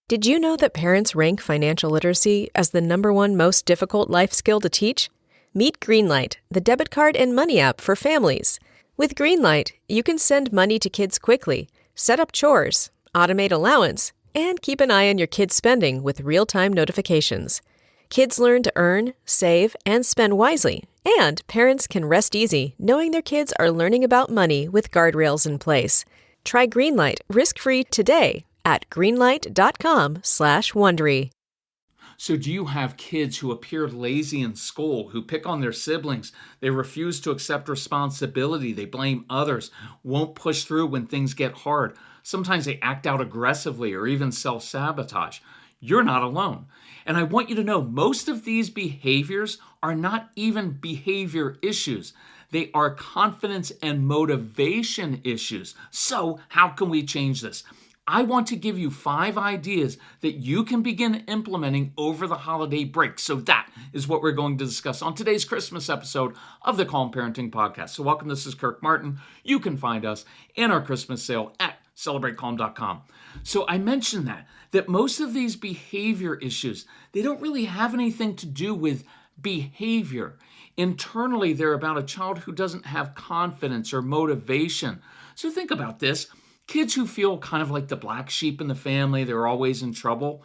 Did you know that parents rank financial literacy as the #1 most difficult life skill to teach? Meet GREENLIGHT, the debit card and money app for families. With GREENLIGHT, you can send money to kids quickly, set up chores, automate allowance, and keep an eye on your kids' spending with real-time notifications. Kids learn to earn, save, and spend wisely, and parents can rest easy knowing their kids are learning about money with guardrails in place. Try GREENLIGHT risk-free today at greenlight.com/Wondery. So do you have kids who appear lazy in school, who pick on their siblings, they refuse to accept responsibility, they blame others, won't push through when things get hard? Sometimes they act out aggressively or even self-sabotage. You're not alone. And I want you to know most of these behaviors are not even behavior issues. They are confidence and motivation issues. So how can we change this? I want to give you 5 ideas that you can begin implementing over the holiday break. So that is what we're going to discuss on today's Christmas episode of the Calm Parenting Podcast. So welcome, this is Kirk Martin. You can find us in our Christmas sale at celebratecalm.com. So I mentioned that most of these behavior issues, they don't really have anything to do with behavior. Internally, they're about a child who doesn't have confidence or motivation. So think about this. Kids who feel kind of like the black sheep in the family, they're always in trouble,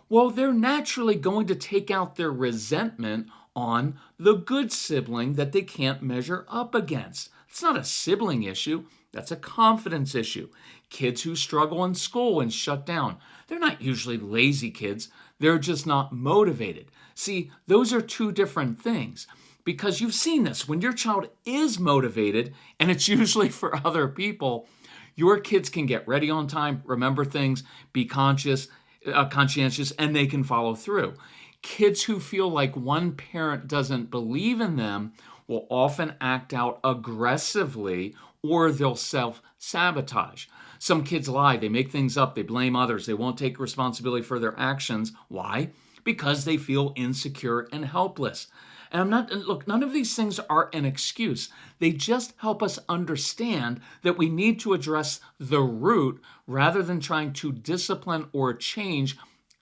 well, they're naturally going to take out their resentment on the good sibling that they can't measure up against. It's not a sibling issue, that's a confidence issue. Kids who struggle in school and shut down, they're not usually lazy kids, they're just not motivated. See, those are 2 different things. Because you've seen this, when your child is motivated, and it's usually for other people, your kids can get ready on time, remember things, be conscientious, and they can follow through. Kids who feel like one parent doesn't believe in them will often act out aggressively or they'll self-sabotage. Some kids lie, they make things up, they blame others, they won't take responsibility for their actions. Why? Because they feel insecure and helpless. And none of these things are an excuse. They just help us understand that we need to address the root rather than trying to discipline or change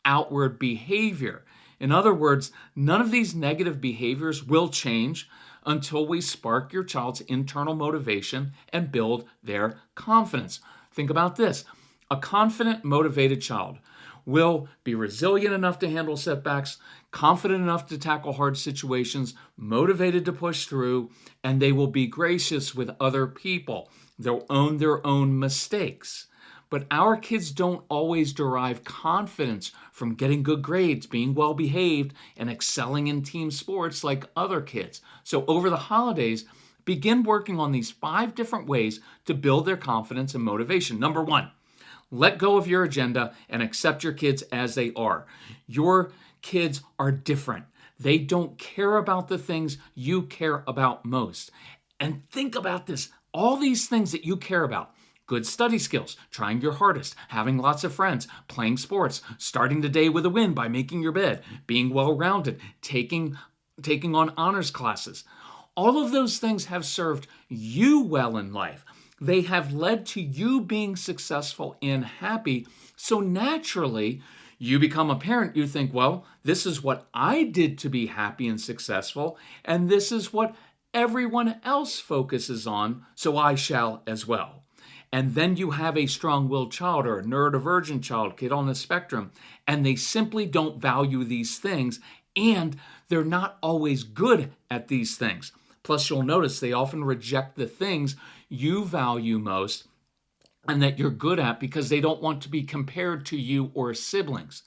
outward behavior. In other words, none of these negative behaviors will change until we spark your child's internal motivation and build their confidence. Think about this. A confident, motivated child will be resilient enough to handle setbacks, confident enough to tackle hard situations, motivated to push through, and they will be gracious with other people. They'll own their own mistakes. But our kids don't always derive confidence from getting good grades, being well behaved, and excelling in team sports like other kids. So over the holidays, begin working on these 5 different ways to build their confidence and motivation. Number 1, let go of your agenda and accept your kids as they are. Your kids are different. They don't care about the things you care about most. And think about this. All these things that you care about, good study skills, trying your hardest, having lots of friends, playing sports, starting the day with a win by making your bed, being well-rounded, taking on honors classes. All of those things have served you well in life. They have led to you being successful and happy. So naturally, you become a parent, you think, well, this is what I did to be happy and successful, and this is what everyone else focuses on, so I shall as well. And then you have a strong-willed child or a neurodivergent child, kid on the spectrum, and they simply don't value these things, and they're not always good at these things. Plus, you'll notice they often reject the things you value most and that you're good at because they don't want to be compared to you or siblings.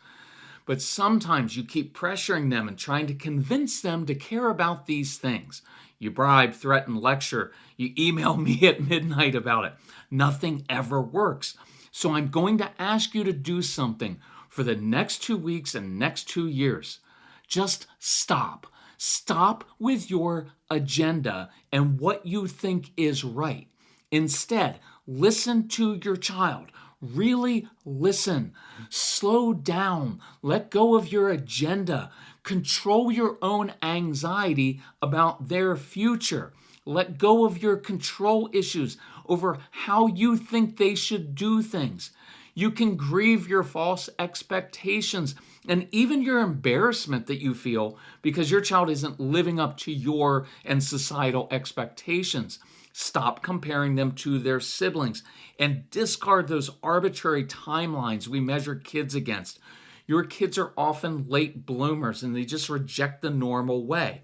But sometimes you keep pressuring them and trying to convince them to care about these things. You bribe, threaten, lecture. You email me at midnight about it. Nothing ever works. So I'm going to ask you to do something for the next 2 weeks and next 2 years. Just stop. Stop with your agenda and what you think is right. Instead, listen to your child. Really listen. Slow down. Let go of your agenda. Control your own anxiety about their future. Let go of your control issues over how you think they should do things. You can grieve your false expectations and even your embarrassment that you feel because your child isn't living up to your and societal expectations. Stop comparing them to their siblings and discard those arbitrary timelines we measure kids against. Your kids are often late bloomers and they just reject the normal way.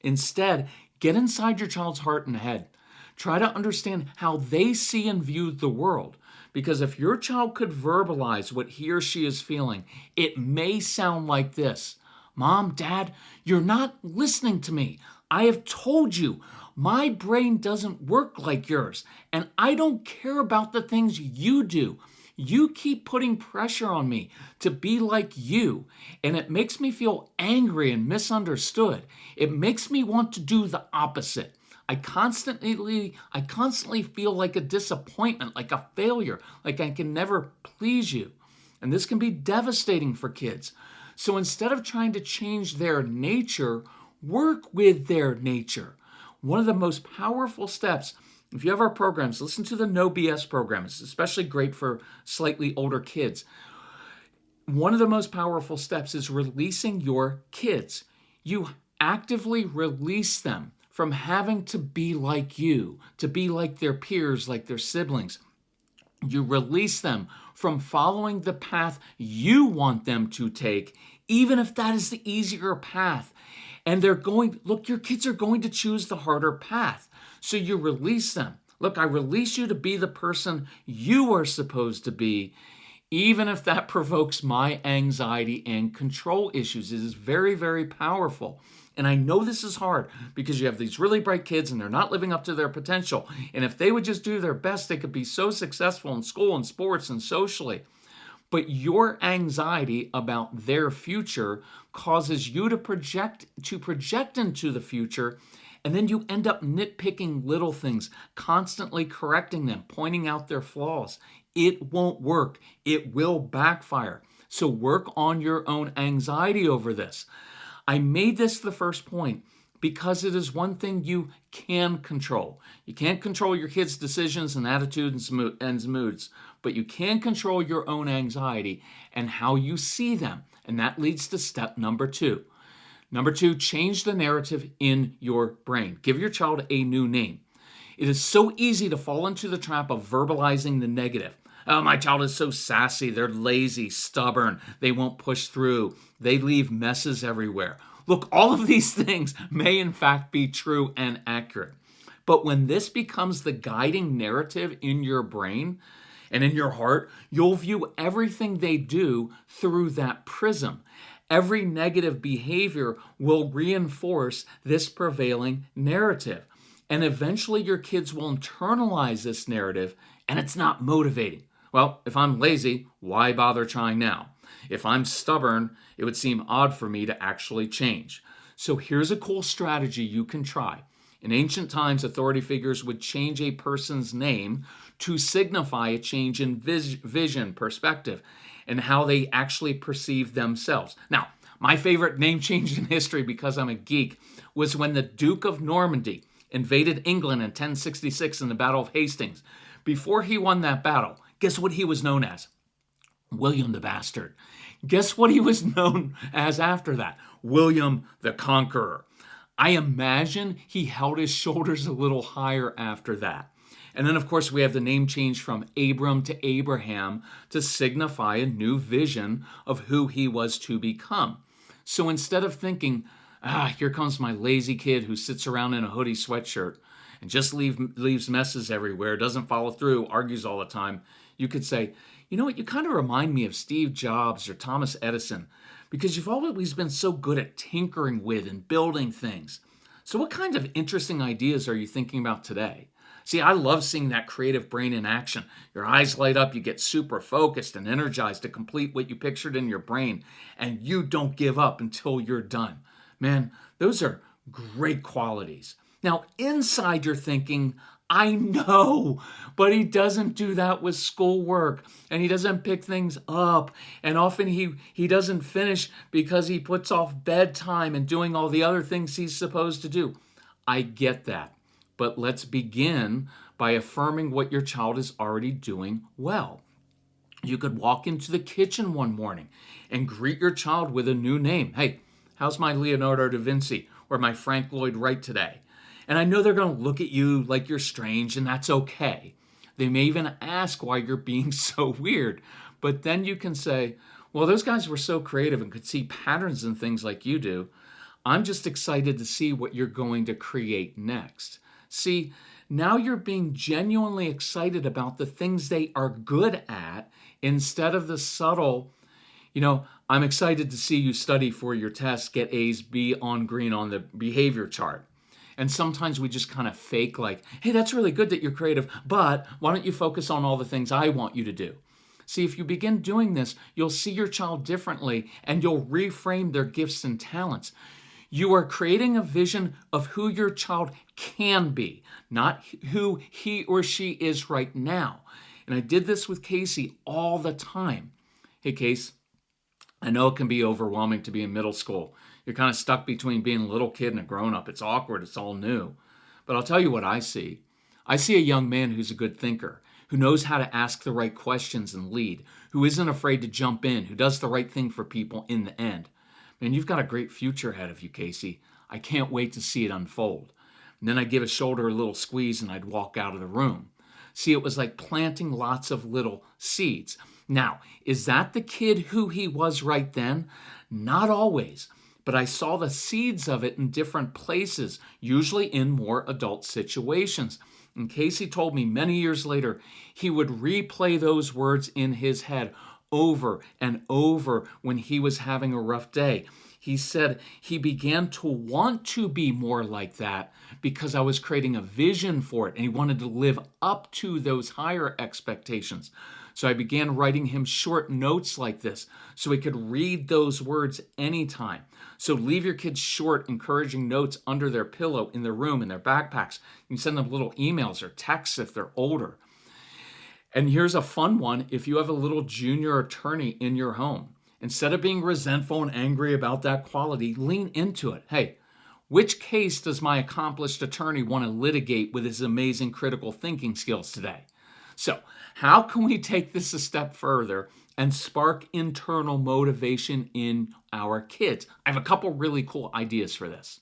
Instead, get inside your child's heart and head. Try to understand how they see and view the world. Because if your child could verbalize what he or she is feeling, it may sound like this: Mom, Dad, you're not listening to me. I have told you, my brain doesn't work like yours, and I don't care about the things you do. You keep putting pressure on me to be like you, and it makes me feel angry and misunderstood. It makes me want to do the opposite. I constantly feel like a disappointment, like a failure, like I can never please you. And this can be devastating for kids. So instead of trying to change their nature, work with their nature. One of the most powerful steps, if you have our programs, listen to the No BS program. It's especially great for slightly older kids. One of the most powerful steps is releasing your kids. You actively release them from having to be like you, to be like their peers, like their siblings. You release them from following the path you want them to take, even if that is the easier path. And your kids are going to choose the harder path. So you release them. Look, I release you to be the person you are supposed to be, even if that provokes my anxiety and control issues. It is very, very powerful. And I know this is hard because you have these really bright kids and they're not living up to their potential. And if they would just do their best, they could be so successful in school and sports and socially. But your anxiety about their future causes you to project into the future, and then you end up nitpicking little things, constantly correcting them, pointing out their flaws. It won't work. It will backfire. So work on your own anxiety over this. I made this the first point because it is one thing you can control. You can't control your kids' decisions and attitudes and moods, but you can control your own anxiety and how you see them. And that leads to step number 2. Number 2, change the narrative in your brain. Give your child a new name. It is so easy to fall into the trap of verbalizing the negative. Oh, my child is so sassy. They're lazy, stubborn. They won't push through. They leave messes everywhere. Look, all of these things may in fact be true and accurate. But when this becomes the guiding narrative in your brain and in your heart, you'll view everything they do through that prism. Every negative behavior will reinforce this prevailing narrative. And eventually your kids will internalize this narrative, and it's not motivating. Well, if I'm lazy, why bother trying now? If I'm stubborn, it would seem odd for me to actually change. So here's a cool strategy you can try. In ancient times, authority figures would change a person's name to signify a change in vision, perspective, and how they actually perceive themselves. Now, my favorite name change in history, because I'm a geek, was when the Duke of Normandy invaded England in 1066 in the Battle of Hastings. Before he won that battle, guess what he was known as? William the Bastard. Guess what he was known as after that? William the Conqueror. I imagine he held his shoulders a little higher after that. And then, of course, we have the name change from Abram to Abraham to signify a new vision of who he was to become. So instead of thinking, here comes my lazy kid who sits around in a hoodie sweatshirt and just leaves messes everywhere, doesn't follow through, argues all the time, you could say, you know what, you kind of remind me of Steve Jobs or Thomas Edison because you've always been so good at tinkering with and building things. So what kind of interesting ideas are you thinking about today? See, I love seeing that creative brain in action. Your eyes light up, you get super focused and energized to complete what you pictured in your brain, and you don't give up until you're done. Man, those are great qualities. Now, inside you're thinking, I know, but he doesn't do that with schoolwork, and he doesn't pick things up, and often he doesn't finish because he puts off bedtime and doing all the other things he's supposed to do. I get that, but let's begin by affirming what your child is already doing well. You could walk into the kitchen one morning and greet your child with a new name. Hey, how's my Leonardo da Vinci or my Frank Lloyd Wright today? And I know they're going to look at you like you're strange, and that's okay. They may even ask why you're being so weird. But then you can say, well, those guys were so creative and could see patterns in things like you do. I'm just excited to see what you're going to create next. See, now you're being genuinely excited about the things they are good at instead of the subtle, I'm excited to see you study for your test, get A's, be on green on the behavior chart. And sometimes we just kind of fake like, hey, that's really good that you're creative, but why don't you focus on all the things I want you to do? See, if you begin doing this, you'll see your child differently and you'll reframe their gifts and talents. You are creating a vision of who your child can be, not who he or she is right now. And I did this with Casey all the time. Hey, Case, I know it can be overwhelming to be in middle school. You're kind of stuck between being a little kid and a grown-up. It's awkward. It's all new. But I'll tell you what I see. I see a young man who's a good thinker, who knows how to ask the right questions and lead, who isn't afraid to jump in, who does the right thing for people in the end. Man, you've got a great future ahead of you, Casey. I can't wait to see it unfold. And then I'd give his shoulder a little squeeze and I'd walk out of the room. See, it was like planting lots of little seeds. Now, is that the kid who he was right then? Not always, but I saw the seeds of it in different places, usually in more adult situations. And Casey told me many years later, he would replay those words in his head over and over when he was having a rough day. He said he began to want to be more like that because I was creating a vision for it and he wanted to live up to those higher expectations. So I began writing him short notes like this so he could read those words anytime. So leave your kids short, encouraging notes under their pillow, in their room, in their backpacks. You can send them little emails or texts if they're older. And here's a fun one. If you have a little junior attorney in your home, instead of being resentful and angry about that quality, lean into it. Hey, which case does my accomplished attorney want to litigate with his amazing critical thinking skills today? So, how can we take this a step further and spark internal motivation in our kids? I have a couple really cool ideas for this.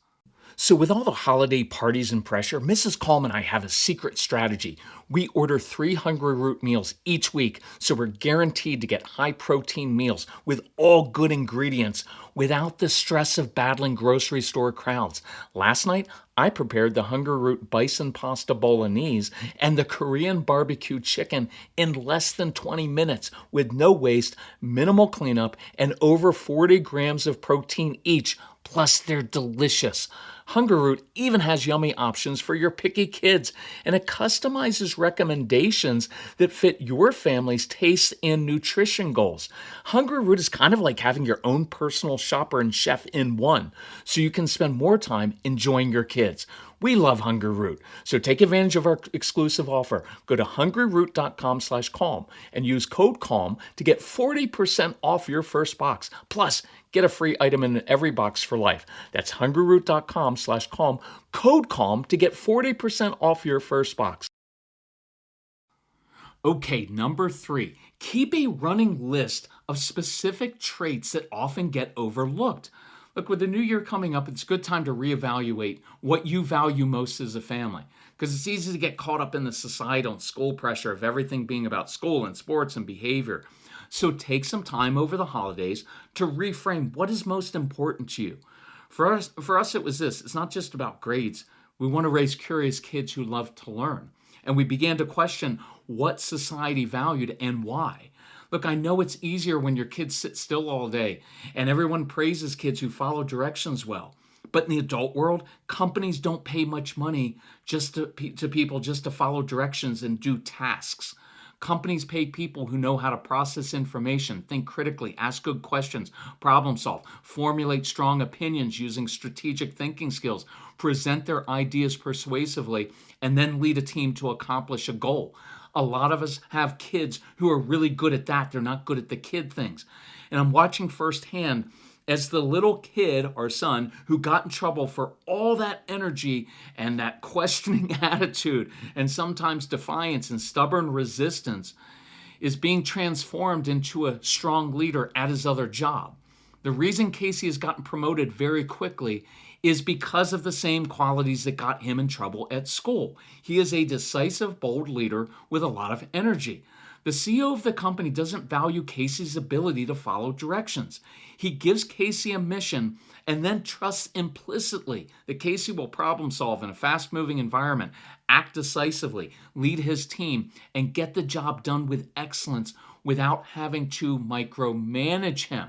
So with all the holiday parties and pressure, Mrs. Calm and I have a secret strategy. We order 3 Hungry Root meals each week, so we're guaranteed to get high-protein meals with all good ingredients without the stress of battling grocery store crowds. Last night, I prepared the Hungry Root bison pasta bolognese and the Korean barbecue chicken in less than 20 minutes with no waste, minimal cleanup, and over 40 grams of protein each. Plus, they're delicious. Hungry Root even has yummy options for your picky kids, and it customizes recommendations that fit your family's tastes and nutrition goals. Hungry Root is kind of like having your own personal shopper and chef in one, so you can spend more time enjoying your kids. We love Hungry Root, so take advantage of our exclusive offer. Go to hungryroot.com/calm and use code CALM to get 40% off your first box. Plus, get a free item in every box for life. That's hungryroot.com/calm, code CALM to get 40% off your first box. Okay, number 3, keep a running list of specific traits that often get overlooked. Look, with the new year coming up, it's a good time to reevaluate what you value most as a family, because it's easy to get caught up in the societal and school pressure of everything being about school and sports and behavior. So take some time over the holidays to reframe what is most important to you. For us, it was this. It's not just about grades. We want to raise curious kids who love to learn. And we began to question what society valued and why. Look, I know it's easier when your kids sit still all day and everyone praises kids who follow directions well. But in the adult world, companies don't pay much money to people just to follow directions and do tasks. Companies pay people who know how to process information, think critically, ask good questions, problem solve, formulate strong opinions using strategic thinking skills, present their ideas persuasively, and then lead a team to accomplish a goal. A lot of us have kids who are really good at that. They're not good at the kid things. And I'm watching firsthand as the little kid, our son, who got in trouble for all that energy and that questioning attitude and sometimes defiance and stubborn resistance, is being transformed into a strong leader at his other job. The reason Casey has gotten promoted very quickly is because of the same qualities that got him in trouble at school. He is a decisive, bold leader with a lot of energy. The CEO of the company doesn't value Casey's ability to follow directions. He gives Casey a mission and then trusts implicitly that Casey will problem solve in a fast-moving environment, act decisively, lead his team, and get the job done with excellence without having to micromanage him.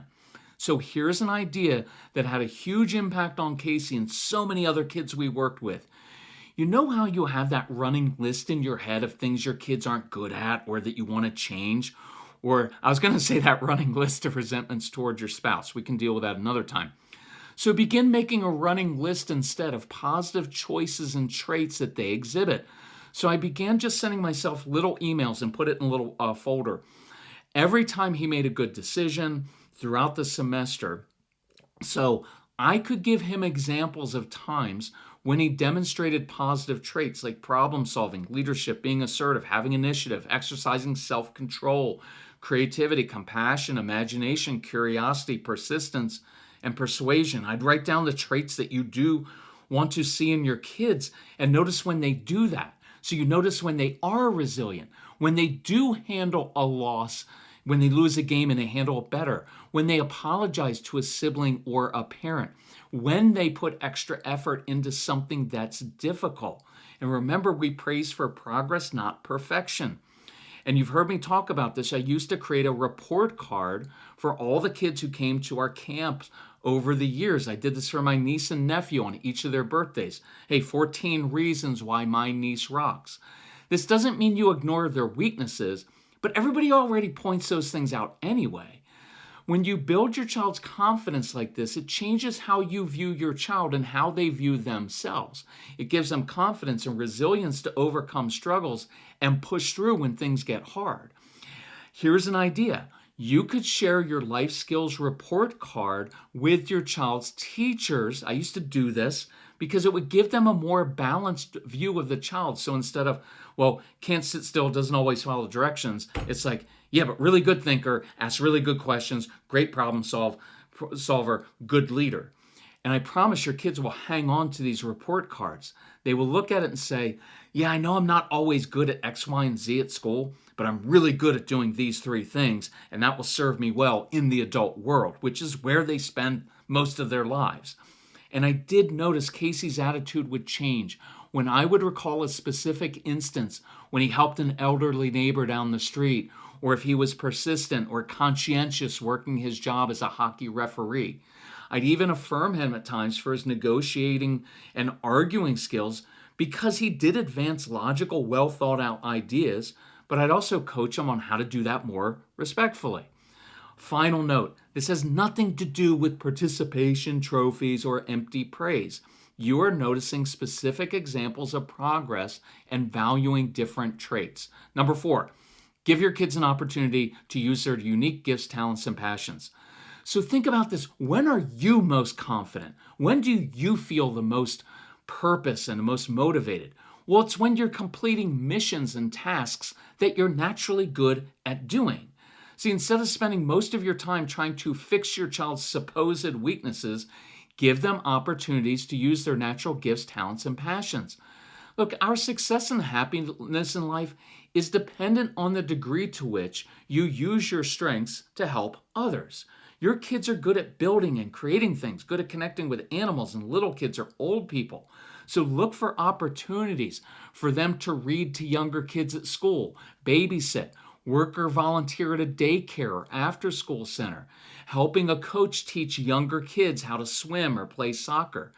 So here's an idea that had a huge impact on Casey and so many other kids we worked with. You know how you have that running list in your head of things your kids aren't good at or that you want to change? Or I was going to say that running list of resentments toward your spouse. We can deal with that another time. So begin making a running list instead of positive choices and traits that they exhibit. So I began just sending myself little emails and put it in a little folder. Every time he made a good decision throughout the semester, so I could give him examples of times when he demonstrated positive traits like problem solving, leadership, being assertive, having initiative, exercising self-control, creativity, compassion, imagination, curiosity, persistence, and persuasion. I'd write down the traits that you do want to see in your kids and notice when they do that. So you notice when they are resilient, when they do handle a loss, when they lose a game and they handle it better, when they apologize to a sibling or a parent, when they put extra effort into something that's difficult. And remember, we praise for progress, not perfection. And you've heard me talk about this. I used to create a report card for all the kids who came to our camps over the years. I did this for my niece and nephew on each of their birthdays. Hey, 14 reasons why my niece rocks. This doesn't mean you ignore their weaknesses, but everybody already points those things out anyway. When you build your child's confidence like this, it changes how you view your child and how they view themselves. It gives them confidence and resilience to overcome struggles and push through when things get hard. Here's an idea. You could share your life skills report card with your child's teachers. I used to do this because it would give them a more balanced view of the child. So instead of, well, can't sit still, doesn't always follow directions, it's like, yeah, but really good thinker, asks really good questions, great problem solver, good leader. And I promise your kids will hang on to these report cards. They will look at it and say, yeah, I know I'm not always good at X, Y, and Z at school, but I'm really good at doing these 3 things, and that will serve me well in the adult world, which is where they spend most of their lives. And I did notice Casey's attitude would change when I would recall a specific instance when he helped an elderly neighbor down the street, or if he was persistent or conscientious working his job as a hockey referee. I'd even affirm him at times for his negotiating and arguing skills because he did advance logical, well-thought-out ideas, but I'd also coach him on how to do that more respectfully. Final note, this has nothing to do with participation trophies or empty praise. You are noticing specific examples of progress and valuing different traits. Number 4, give your kids an opportunity to use their unique gifts, talents, and passions. So think about this. When are you most confident? When do you feel the most purpose and the most motivated? Well, it's when you're completing missions and tasks that you're naturally good at doing. See, instead of spending most of your time trying to fix your child's supposed weaknesses, give them opportunities to use their natural gifts, talents, and passions. Look, our success and happiness in life is dependent on the degree to which you use your strengths to help others. Your kids are good at building and creating things, good at connecting with animals, and little kids are old people. So look for opportunities for them to read to younger kids at school, babysit, work or volunteer at a daycare or after-school center, helping a coach teach younger kids how to swim or play soccer.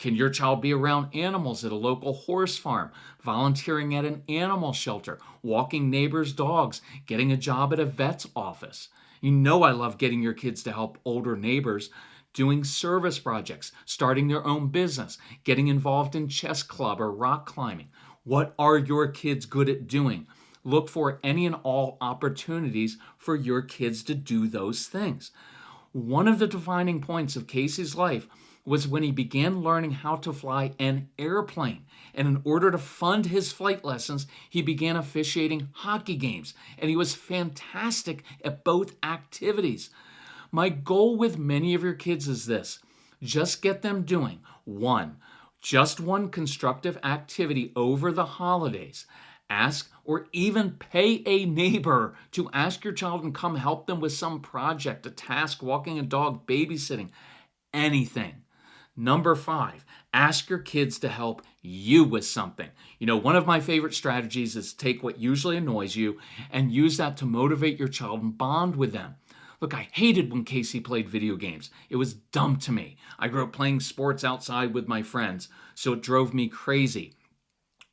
Can your child be around animals at a local horse farm, volunteering at an animal shelter, walking neighbors' dogs, getting a job at a vet's office? You know I love getting your kids to help older neighbors, doing service projects, starting their own business, getting involved in chess club or rock climbing. What are your kids good at doing? Look for any and all opportunities for your kids to do those things. One of the defining points of Casey's life was when he began learning how to fly an airplane. And in order to fund his flight lessons, he began officiating hockey games. And he was fantastic at both activities. My goal with many of your kids is this: just get them doing just one constructive activity over the holidays. Ask or even pay a neighbor to ask your child and come help them with some project, a task, walking a dog, babysitting, anything. Number 5, ask your kids to help you with something. One of my favorite strategies is take what usually annoys you and use that to motivate your child and bond with them. Look, I hated when Casey played video games. It was dumb to me. I grew up playing sports outside with my friends, so it drove me crazy.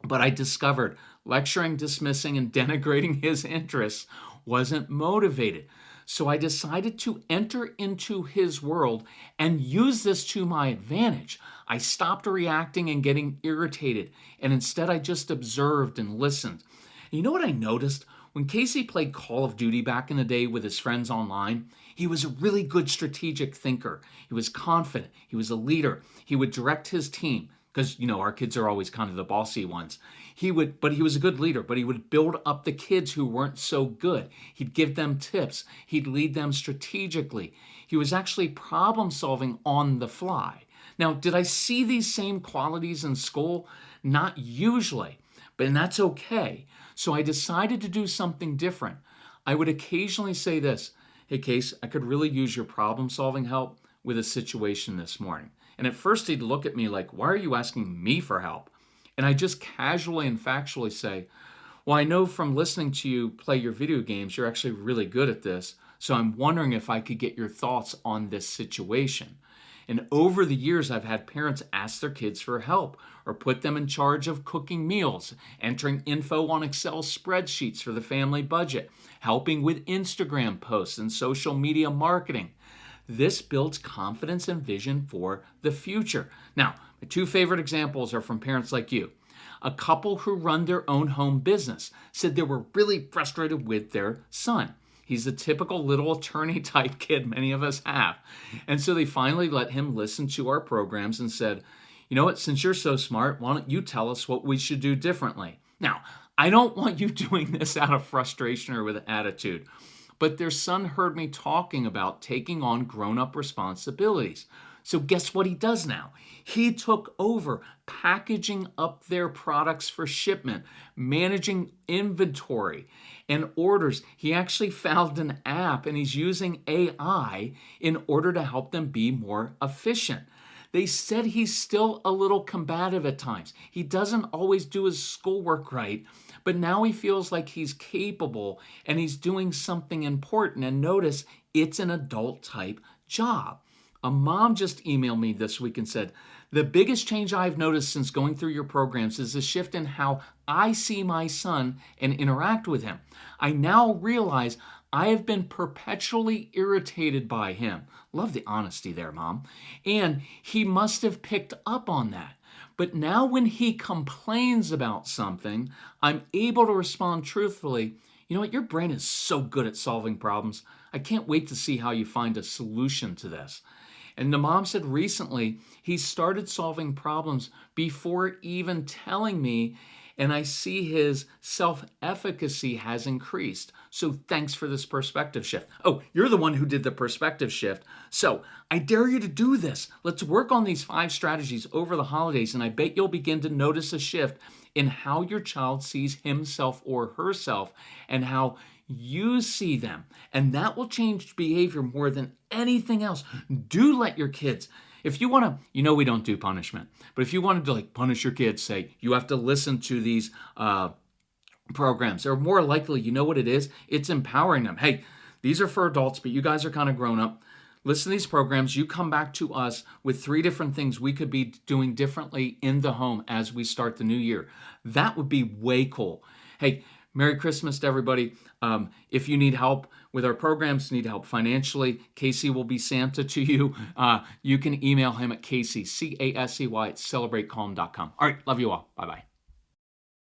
But I discovered lecturing, dismissing, and denigrating his interests wasn't motivated. So I decided to enter into his world and use this to my advantage. I stopped reacting and getting irritated, and instead I just observed and listened. And you know what I noticed? When Casey played Call of Duty back in the day with his friends online, he was a really good strategic thinker. He was confident. He was a leader. He would direct his team because, our kids are always kind of the bossy ones. But he was a good leader, but he would build up the kids who weren't so good. He'd give them tips. He'd lead them strategically. He was actually problem solving on the fly. Now, did I see these same qualities in school? Not usually, but that's okay. So I decided to do something different. I would occasionally say this: hey, Case, I could really use your problem solving help with a situation this morning. And at first he'd look at me like, why are you asking me for help? And I just casually and factually say, well, I know from listening to you play your video games, you're actually really good at this. So I'm wondering if I could get your thoughts on this situation. And over the years, I've had parents ask their kids for help or put them in charge of cooking meals, entering info on Excel spreadsheets for the family budget, helping with Instagram posts and social media marketing. This builds confidence and vision for the future. Now, my 2 favorite examples are from parents like you. A couple who run their own home business said they were really frustrated with their son. He's the typical little attorney type kid many of us have. And so they finally let him listen to our programs and said, you know what, since you're so smart, why don't you tell us what we should do differently? Now, I don't want you doing this out of frustration or with attitude, but their son heard me talking about taking on grown-up responsibilities. So guess what he does now? He took over packaging up their products for shipment, managing inventory and orders. He actually found an app and he's using AI in order to help them be more efficient. They said he's still a little combative at times. He doesn't always do his schoolwork right, but now he feels like he's capable and he's doing something important. And notice, it's an adult type job. A mom just emailed me this week and said, the biggest change I've noticed since going through your programs is a shift in how I see my son and interact with him. I now realize I have been perpetually irritated by him. Love the honesty there, Mom. And he must have picked up on that. But now when he complains about something, I'm able to respond truthfully. You know what? Your brain is so good at solving problems. I can't wait to see how you find a solution to this. And the mom said recently he started solving problems before even telling me, and I see his self-efficacy has increased. So thanks for this perspective shift. Oh, you're the one who did the perspective shift. So I dare you to do this. Let's work on these 5 strategies over the holidays, and I bet you'll begin to notice a shift in how your child sees himself or herself and how you see them. And that will change behavior more than anything else. Do let your kids, if you want to, we don't do punishment, but if you wanted to punish your kids, say you have to listen to these programs, or more likely, you know what it is? It's empowering them. Hey, these are for adults, but you guys are kind of grown up. Listen to these programs. You come back to us with 3 different things we could be doing differently in the home as we start the new year. That would be way cool. Hey, Merry Christmas to everybody. If you need help with our programs, need help financially, Casey will be Santa to you. You can email him at Casey, Casey, at celebratecalm.com. All right, love you all. Bye-bye.